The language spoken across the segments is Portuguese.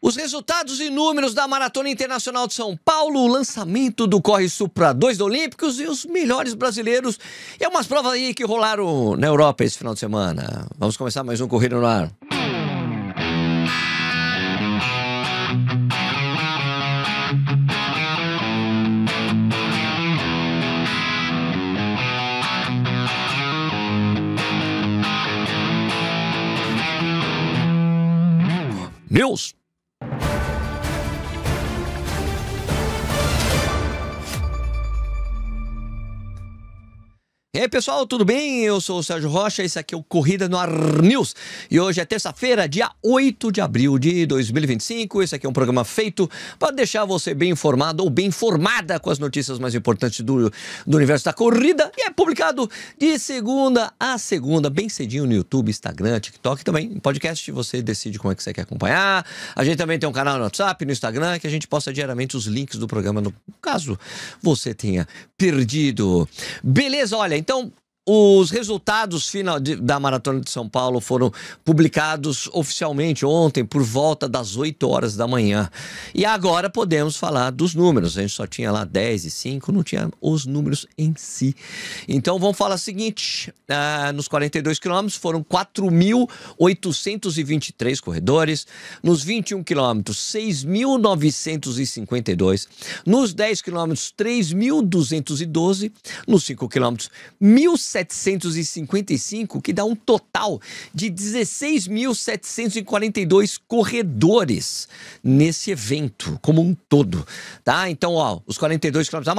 Os resultados e números da Maratona Internacional de São Paulo, o lançamento do Corre Supra 2 da Olímpicos e os melhores brasileiros. E umas provas aí que rolaram na Europa esse final de semana. Vamos começar mais um Corrida no Ar. News. E aí, pessoal, tudo bem? Eu sou o Sérgio Rocha, esse aqui é o Corrida no Ar News. E hoje é terça-feira, dia 8 de abril de 2025. Esse aqui é um programa feito para deixar você bem informado ou bem informada com as notícias mais importantes do universo da corrida. E é publicado de segunda a segunda, bem cedinho no YouTube, Instagram, TikTok, também em podcast. Você decide como é que você quer acompanhar. A gente também tem um canal no WhatsApp, no Instagram, que a gente posta diariamente os links do programa, no caso você tenha perdido. Beleza, olha, então, os resultados da Maratona de São Paulo foram publicados oficialmente ontem por volta das 8 horas da manhã. E agora podemos falar dos números. A gente só tinha lá 10 e 5, não tinha os números em si. Então vamos falar o seguinte, nos 42 quilômetros foram 4.823 corredores, nos 21 quilômetros 6.952, nos 10 quilômetros 3.212, nos 5 quilômetros 1.755, que dá um total de 16.742 corredores nesse evento, como um todo, tá? Então, ó, os 42 quilômetros, a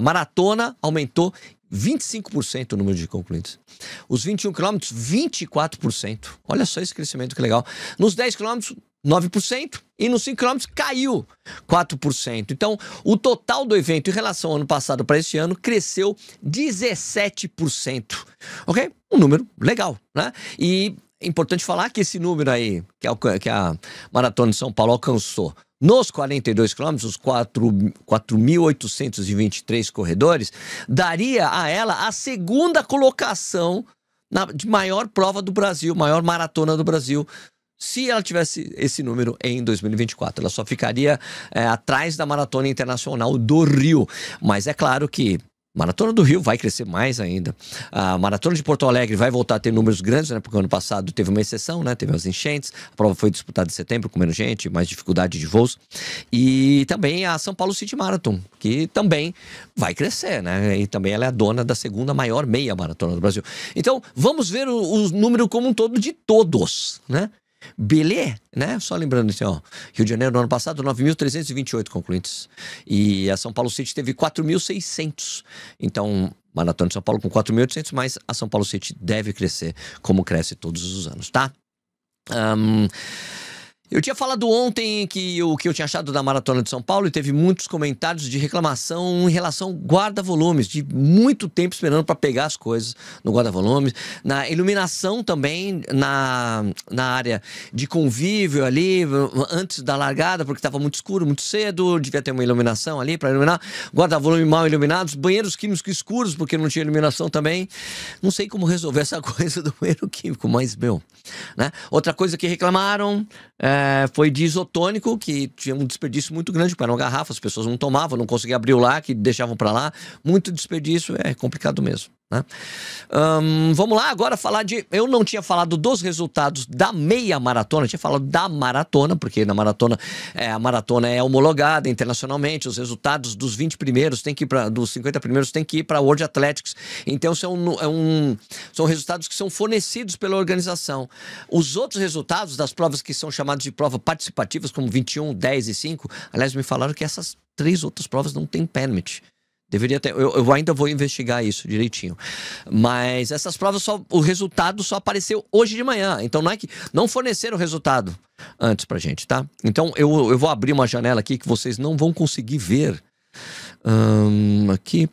maratona aumentou 25% o número de concluintes. Os 21 quilômetros, 24%. Olha só esse crescimento que legal. Nos 10 quilômetros, 9%, e nos 5 km caiu 4%. Então, o total do evento em relação ao ano passado para esse ano cresceu 17%. Ok? Um número legal, né? E é importante falar que esse número aí, que a Maratona de São Paulo alcançou nos 42 quilômetros, os 4.823 corredores, daria a ela a segunda colocação de maior prova do Brasil, maior maratona do Brasil, se ela tivesse esse número em 2024. Ela só ficaria atrás da Maratona Internacional do Rio. Mas é claro que a Maratona do Rio vai crescer mais ainda. A Maratona de Porto Alegre vai voltar a ter números grandes, né? Porque ano passado teve uma exceção, né? Teve as enchentes. A prova foi disputada em setembro com menos gente, mais dificuldade de voos. E também a São Paulo City Marathon, que também vai crescer, né? E também ela é a dona da segunda maior meia maratona do Brasil. Então, vamos ver o número como um todo de todos, né? Beleza, né? Só lembrando assim, ó, Rio de Janeiro no ano passado 9.328 concluintes e a São Paulo City teve 4.600. Então, Maratona de São Paulo com 4.800, mas a São Paulo City deve crescer como cresce todos os anos, tá? Eu tinha falado ontem que o que eu tinha achado da Maratona de São Paulo, e teve muitos comentários de reclamação em relação ao guarda-volumes, de muito tempo esperando para pegar as coisas no guarda-volumes, na iluminação também, na área de convívio ali, antes da largada, porque estava muito escuro, muito cedo, devia ter uma iluminação ali para iluminar, guarda-volume mal iluminados, banheiros químicos escuros, porque não tinha iluminação também. Não sei como resolver essa coisa do banheiro químico, mas, né? Outra coisa que reclamaram foi de isotônico, que tinha um desperdício muito grande, porque eram garrafas, as pessoas não tomavam, não conseguiam abrir o lac, deixavam para lá. Muito desperdício, é complicado mesmo, né? Vamos lá agora falar eu não tinha falado dos resultados da meia maratona, eu tinha falado da maratona, porque na maratona, a maratona é homologada internacionalmente, os resultados dos 20 primeiros tem que ir dos 50 primeiros tem que ir para a World Athletics. Então são resultados que são fornecidos pela organização. Os outros resultados das provas que são chamadas de provas participativas, como 21, 10 e 5, aliás, me falaram que essas 3 outras provas não têm permit. Deveria ter, eu ainda vou investigar isso direitinho. Mas essas provas, o resultado só apareceu hoje de manhã. Então não é que não forneceram o resultado antes pra gente, tá? Então eu vou abrir uma janela aqui que vocês não vão conseguir ver. Aqui.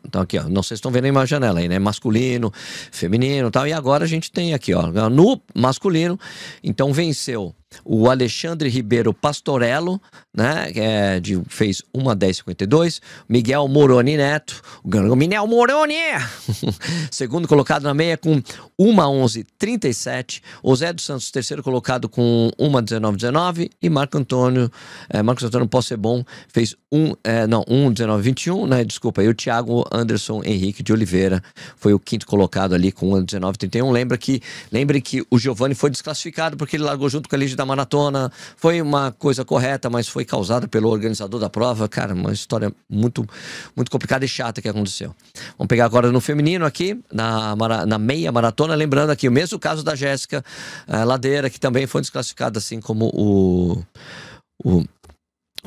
Então aqui, ó, não sei se estão vendo aí uma janela aí, né? Masculino, feminino e tal. E agora a gente tem aqui, ó, no masculino, então venceu o Alexandre Ribeiro Pastorello, né, fez 1:10:52. Miguel Moroni Neto, o Miguel Moroni, segundo colocado na meia com 1:11:37. O Zé dos Santos, terceiro colocado com 1:19:19. E Marcos Antônio Possebon fez 1:19:21, né, desculpa. E o Thiago Anderson Henrique de Oliveira foi o quinto colocado ali com 1:19:31. Lembre que o Giovanni foi desclassificado porque ele largou junto com a Lígia da maratona. Foi uma coisa correta, mas foi causada pelo organizador da prova. Cara, uma história muito, muito complicada e chata que aconteceu. Vamos pegar agora no feminino aqui, na meia maratona. Lembrando aqui o mesmo caso da Jéssica Ladeira, que também foi desclassificada, assim como o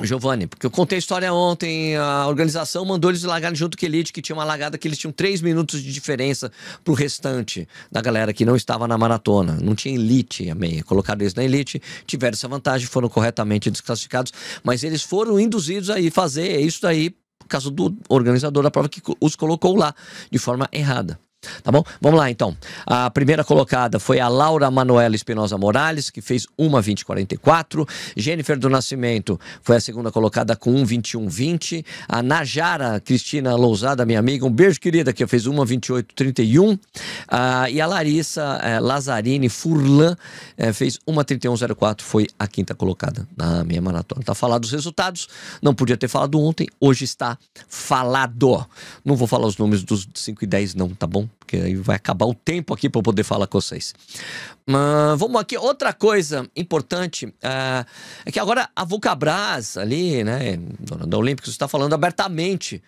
Giovanni, porque eu contei a história ontem. A organização mandou eles largarem junto com a Elite, que tinha uma largada que eles tinham 3 minutos de diferença pro restante da galera que não estava na maratona. Não tinha Elite a meia. Colocaram eles na Elite, tiveram essa vantagem, foram corretamente desclassificados, mas eles foram induzidos a ir fazer isso daí por causa do organizador da prova que os colocou lá de forma errada. Tá bom? Vamos lá, então. A primeira colocada foi a Laura Manuela Espinosa Morales, que fez 1:20:44. Jennifer do Nascimento foi a segunda colocada com 1:21:20. A Najara Cristina Lousada, minha amiga, um beijo, querida, que fez 1:28:31. E a Larissa Lazzarini Furlan fez 1:31:04, foi a quinta colocada na minha maratona. Tá falado os resultados, não podia ter falado ontem, hoje está falado. Não vou falar os números dos 5 e 10 não, tá bom? Porque aí vai acabar o tempo aqui para eu poder falar com vocês. Vamos aqui, outra coisa importante é que agora a Vulcabras ali, né, dona da Olímpicos, está falando abertamente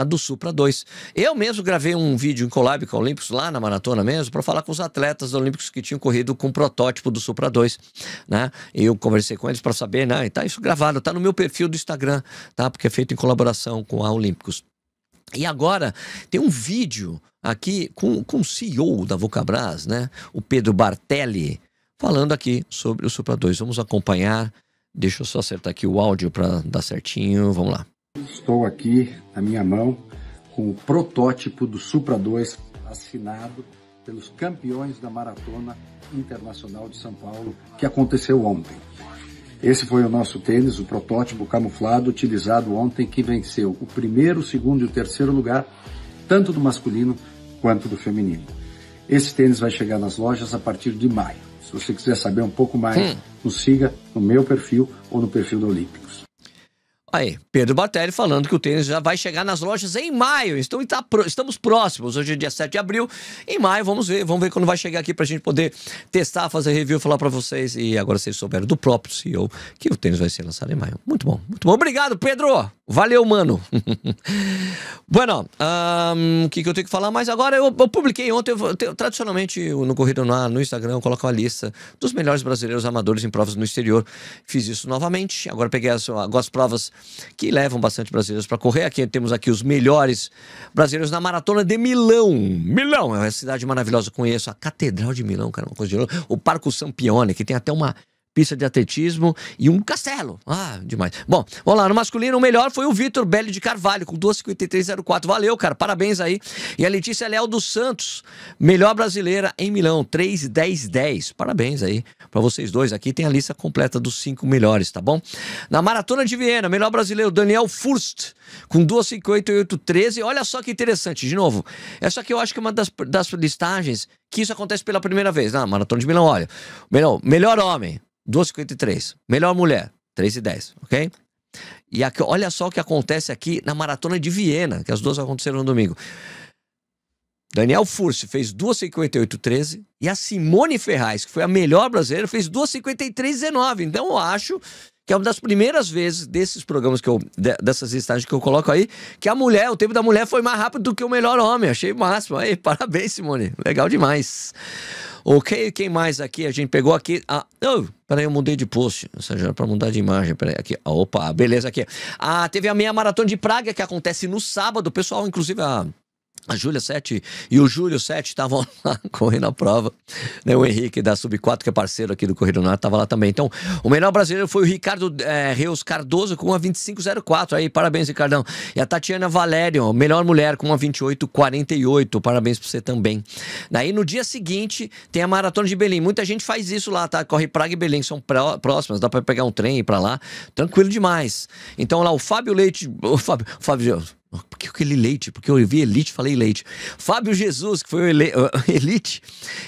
do Supra 2. Eu mesmo gravei um vídeo em collab com a Olímpicos lá na maratona mesmo, para falar com os atletas da Olímpicos que tinham corrido com o protótipo do Supra 2, né? Eu conversei com eles para saber, né, e tá isso gravado, tá no meu perfil do Instagram, tá? Porque é feito em colaboração com a Olímpicos. E agora tem um vídeo aqui com o CEO da Vulcabras, né? O Pedro Bartelli, falando aqui sobre o Supra 2. Vamos acompanhar. Deixa eu só acertar aqui o áudio para dar certinho. Vamos lá. Estou aqui na minha mão com o protótipo do Supra 2 assinado pelos campeões da Maratona Internacional de São Paulo, que aconteceu ontem. Esse foi o nosso tênis, o protótipo camuflado utilizado ontem, que venceu o primeiro, o segundo e o terceiro lugar, tanto do masculino quanto do feminino. Esse tênis vai chegar nas lojas a partir de maio. Se você quiser saber um pouco mais, nos siga no meu perfil ou no perfil da Olímpicos. Aí, Pedro Bartelli falando que o tênis já vai chegar nas lojas em maio. Então estamos próximos. Hoje é dia 7 de abril. Em maio, vamos ver quando vai chegar aqui pra gente poder testar, fazer review, falar pra vocês. E agora vocês souberam do próprio CEO que o tênis vai ser lançado em maio. Muito bom, muito bom. Obrigado, Pedro! Valeu, mano! Bueno, o que eu tenho que falar mais agora? Eu publiquei ontem, tradicionalmente no Corrida no Ar, no Instagram, eu coloco uma lista dos melhores brasileiros amadores em provas no exterior. Fiz isso novamente. Agora peguei algumas provas que levam bastante brasileiros para correr. Aqui temos aqui os melhores brasileiros na Maratona de Milão. Milão é uma cidade maravilhosa. Conheço a Catedral de Milão, cara, uma coisa de louco. O Parco Sampione, que tem até uma pista de atletismo e um castelo. Demais. Bom, vamos lá. No masculino, o melhor foi o Vitor Belli de Carvalho, com 2:53:04. Valeu, cara. Parabéns aí. E a Letícia Leal dos Santos, melhor brasileira em Milão, 3:10:10. Parabéns aí pra vocês dois. Aqui tem a lista completa dos 5 melhores, tá bom? Na Maratona de Viena, melhor brasileiro, Daniel Furst, com 2:58:13. Olha só que interessante. De novo, essa aqui eu acho que é uma das listagens que isso acontece pela primeira vez. Na Maratona de Milão, olha. Melhor homem, 2:53. Melhor mulher, 3:10, ok? E aqui, olha só o que acontece aqui na Maratona de Viena, que as duas aconteceram no domingo. Daniel Furst fez 2:58:13 e a Simone Ferraz, que foi a melhor brasileira, fez 2:53:19. Então eu acho que é uma das primeiras vezes desses programas dessas listagens que eu coloco aí, que o tempo da mulher foi mais rápido do que o melhor homem. Achei máximo. Aí, parabéns, Simone. Legal demais. Ok, quem mais aqui? A gente pegou aqui... peraí, eu mudei de post. Ou seja, para mudar de imagem. Peraí, aqui. Opa, beleza, aqui. Teve a meia maratona de Praga, que acontece no sábado. O pessoal, inclusive, A Júlia 7 e o Júlio 7 estavam lá correndo a prova, né? O Henrique da Sub4, que é parceiro aqui do Corrida no Ar, estava lá também. Então, o melhor brasileiro foi o Ricardo Reus Cardoso com uma 25,04. Aí, parabéns, Ricardão. E a Tatiana Valério, melhor mulher, com uma 28,48. Parabéns pra você também. Daí, no dia seguinte, tem a Maratona de Belém. Muita gente faz isso lá, tá? Corre Praga e Belém, são próximas, dá pra pegar um trem e ir pra lá. Tranquilo demais. Então, lá, o Fábio Leite... O Fábio por que aquele Leite? Porque eu vi Elite, falei Leite. Fábio Jesus, que foi o Elite,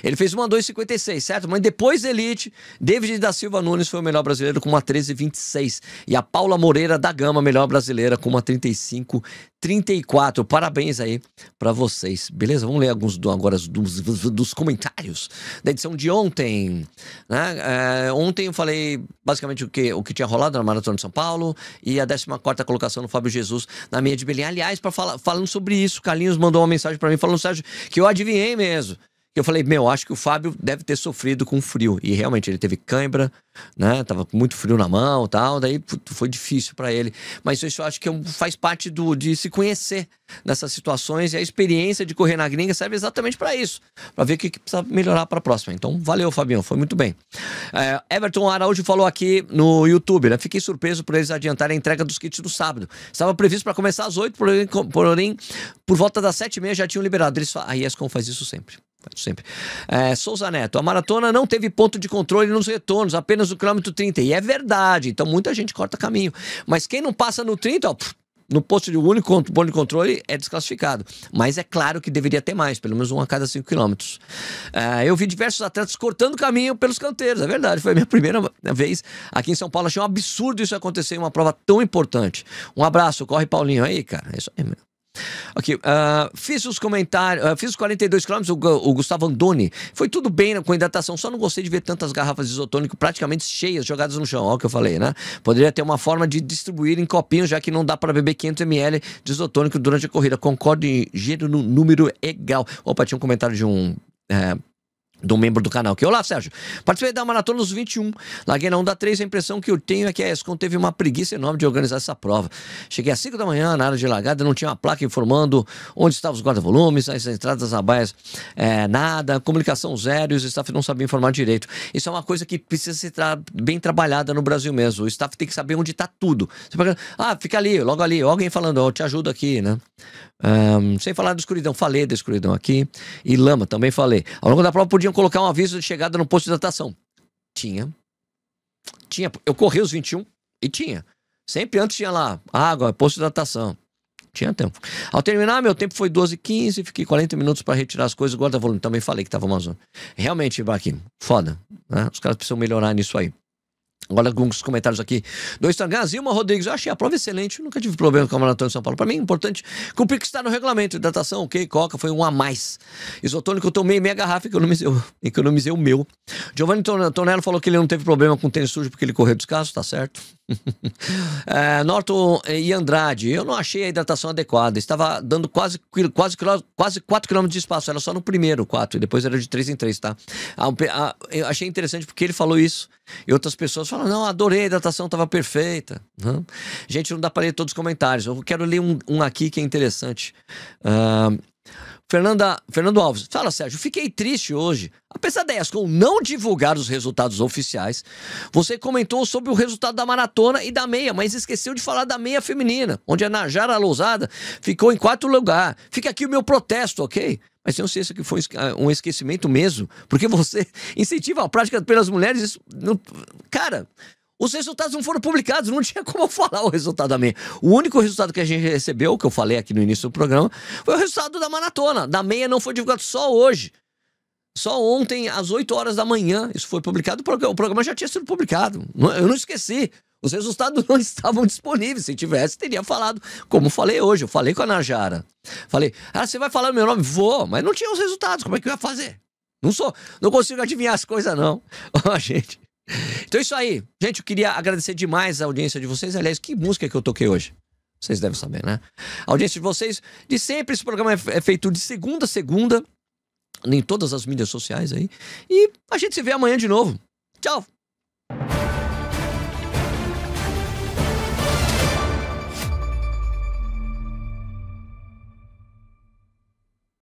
ele fez uma 2,56, certo? Mas depois da Elite, David da Silva Nunes foi o melhor brasileiro com uma 13,26. E a Paula Moreira da Gama, melhor brasileira, com uma 35,34. Parabéns aí pra vocês. Beleza? Vamos ler alguns agora dos comentários da edição de ontem. Né? Ontem eu falei basicamente o que tinha rolado na Maratona de São Paulo e a 14ª colocação no Fábio Jesus na meia de Belém. Aliás, falando sobre isso, Carlinhos mandou uma mensagem pra mim falando, Sérgio, que eu adivinhei mesmo. Eu falei, acho que o Fábio deve ter sofrido com frio. E realmente ele teve cãibra, né? Tava com muito frio na mão e tal. Daí foi difícil pra ele. Mas isso eu acho que faz parte de se conhecer nessas situações. E a experiência de correr na gringa serve exatamente pra isso. Pra ver o que precisa melhorar pra próxima. Então, valeu, Fabião. Foi muito bem. Everton Araújo falou aqui no YouTube, né? Fiquei surpreso por eles adiantarem a entrega dos kits do sábado. Estava previsto pra começar às 8, porém, por volta das 7h30 já tinham liberado. A ESCOM faz isso sempre. Sempre. Souza Neto, a maratona não teve ponto de controle nos retornos, apenas no quilômetro 30. E é verdade, então muita gente corta caminho. Mas quem não passa no 30, ó, no posto de único ponto de controle é desclassificado. Mas é claro que deveria ter mais, pelo menos um a cada 5 quilômetros. Eu vi diversos atletas cortando caminho pelos canteiros, é verdade. Foi a minha primeira vez aqui em São Paulo. Achei um absurdo isso acontecer em uma prova tão importante. Um abraço, corre Paulinho aí, cara. É isso aí mesmo. Ok, fiz os comentários, fiz os 42 km, o Gustavo Andoni, foi tudo bem com a hidratação, só não gostei de ver tantas garrafas de isotônico praticamente cheias, jogadas no chão, olha o que eu falei, né? Poderia ter uma forma de distribuir em copinhos, já que não dá para beber 500 ml de isotônico durante a corrida, concordo em gênero no número egal. Opa, tinha um comentário de um membro do canal aqui. Olá, Sérgio. Participei da maratona dos 21. Larguei na onda 3. A impressão que eu tenho é que a ESCOM teve uma preguiça enorme de organizar essa prova. Cheguei às 5 da manhã na área de largada, não tinha uma placa informando onde estavam os guarda-volumes, as entradas das baias, nada, comunicação zero, e os staff não sabiam informar direito. Isso é uma coisa que precisa ser bem trabalhada no Brasil mesmo. O staff tem que saber onde está tudo. Você pega, fica ali, logo ali, alguém falando, eu te ajudo aqui, né? Sem falar da escuridão, falei da escuridão aqui. E lama, também falei. Ao longo da prova podiam colocar um aviso de chegada no posto de hidratação. Tinha. Eu corri os 21 e tinha. Sempre antes tinha lá, água, posto de hidratação. Tinha tempo. Ao terminar, meu tempo foi 12h15, fiquei 40 minutos para retirar as coisas. Guarda-volume, também falei que tava uma zona. Realmente, Ibrahim, foda, né? Os caras precisam melhorar nisso aí. Agora alguns comentários aqui do Instagram. Zilma Rodrigues, eu achei a prova excelente, nunca tive problema com a Maratona de São Paulo. Para mim é importante cumprir o que está no regulamento. Hidratação, ok, coca, foi um a mais. Isotônico, eu tomei meia garrafa e economizei o meu. Giovanni Tonello falou que ele não teve problema com tênis sujo porque ele correu descalço, tá certo. Norton e Andrade, eu não achei a hidratação adequada. Estava dando quase 4 km de espaço, era só no primeiro 4 e depois era de 3 em 3, tá? Eu achei interessante porque ele falou isso e outras pessoas falam, não, adorei, a hidratação estava perfeita. Gente, não dá para ler todos os comentários. Eu quero ler um aqui que é interessante. Fernando Alves, fala, Sérgio, fiquei triste hoje. Apesar da ESCOM não divulgar os resultados oficiais, você comentou sobre o resultado da maratona e da meia, mas esqueceu de falar da meia feminina, onde a Najara Lousada ficou em 4º lugar. Fica aqui o meu protesto, ok? Mas eu não sei se aqui foi um esquecimento mesmo, porque você incentiva a prática pelas mulheres. Isso não... Cara, os resultados não foram publicados, não tinha como falar o resultado da meia. O único resultado que a gente recebeu, que eu falei aqui no início do programa, foi o resultado da maratona. Da meia não foi divulgado só hoje. Só ontem, às 8 horas da manhã, isso foi publicado, o programa já tinha sido publicado. Eu não esqueci. Os resultados não estavam disponíveis. Se tivesse, teria falado. Como falei hoje, eu falei com a Najara. Falei, você vai falar o meu nome? Vou, mas não tinha os resultados, como é que eu ia fazer? Não consigo adivinhar as coisas, não. Gente. Então é isso aí. Gente, eu queria agradecer demais a audiência de vocês. Aliás, que música que eu toquei hoje? Vocês devem saber, né? A audiência de vocês, de sempre, esse programa é feito de segunda a segunda, em todas as mídias sociais aí. E a gente se vê amanhã de novo. Tchau!